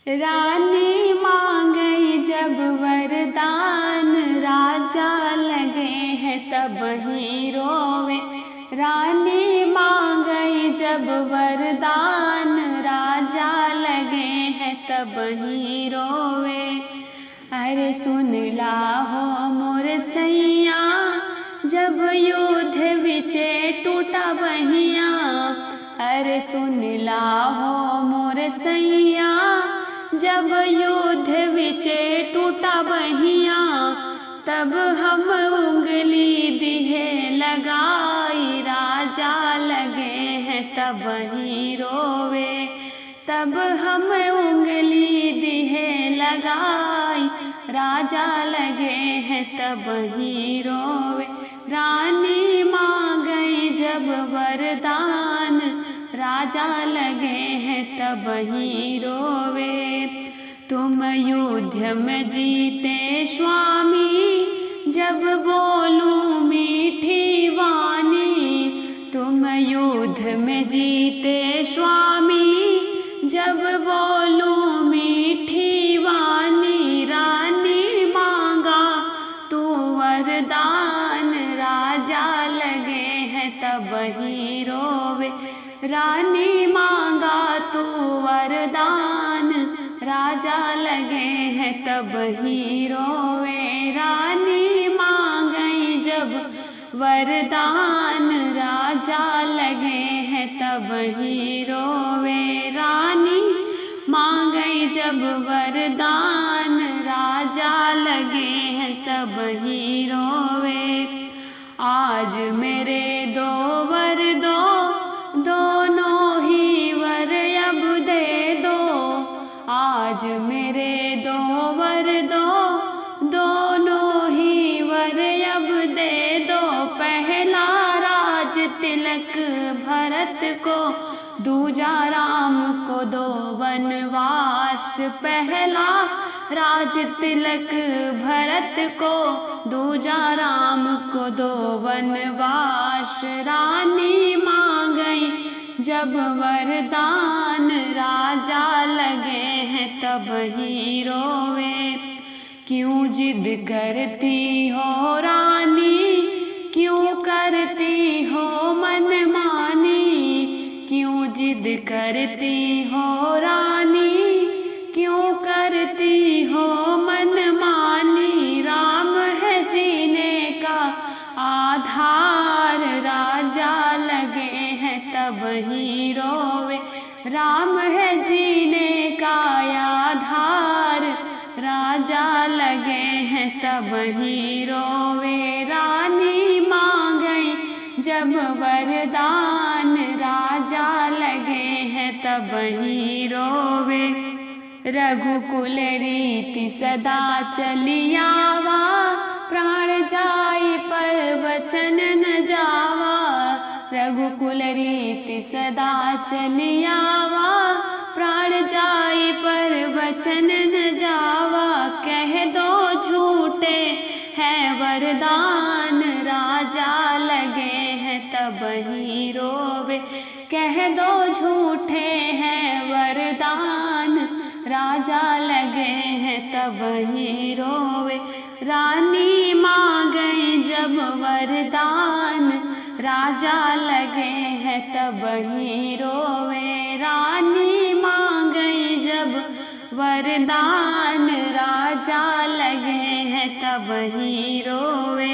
रानी मांगई जब वरदान, राजा लगे हैं तब ही रोवे। रानी मांगई जब वरदान, राजा लगे हैं तब ही रोवे। अरे सुन लाहो मोर सैया, जब युद्ध विचे टूटा बहिया। अरे सुन लाहो मोर सैया, जब युद्ध विचे टूटा बहिया। तब हम उंगली दिहे लगाई, राजा लगे हैं तब ही रोवे। तब हम उंगली दिहे लगाई, राजा लगे हैं तब ही रोवे। रानी मांगई जब वरदान, राजा लगे हैं तब ही रोवे। तुम युद्ध में जीते स्वामी, जब बोलूं मीठी वाणी। तुम युद्ध में जीते स्वामी, जब बोलूं मीठी वाणी। रानी मांगा तू वरदान, राजा लगे हैं तब ही रोवे। रानी मांगा तू वरदान, राजा लगे हैं तब ही रोवे। रानी मांगई जब वरदान, राजा लगे हैं तब ही रोवे। रानी मांगई जब वरदान, राजा लगे हैं तब ही रोवे। आज मेरे दो वर दो, दोनों ही वर अब दे दो। आज मेरे दो वर दो, दोनों ही वर अब दे दो। पहला राज तिलक भरत को, दूजा राम को दो वनवास। पहला राज तिलक भरत को, दूजा राम को दो वनवास। रानी मांगई जब वरदान, राजा लगे हैं तब ही रोवे। क्यों जिद करती हो रानी, क्यों करती हो मनमानी। क्यों जिद करती हो रानी, क्यों करती हो मनमानी। राम है जीने का आधार, राजा लगे हैं तब ही रोवे। राम है जीने का आधार, राजा लगे हैं तब ही रोवे। रानी मांगई जब वरदान, राजा लगे हैं तब ही रोवे। रघुकुल रीति सदा चलियावा, प्राण जाई पर वचन न जावा। रघुकुल रीति सदा चलियावा, प्राण जाई पर वचन न जावा। कह दो झूठे हैं वरदान, राजा लगे हैं तब ही रोवे। कह दो झूठे हैं वरदान, राजा लगे हैं तब ही रोवे। रानी मांगई जब वरदान, राजा लगे हैं तब ही रोवे। रानी मांगई जब वरदान, राजा लगे हैं तब ही रोवे।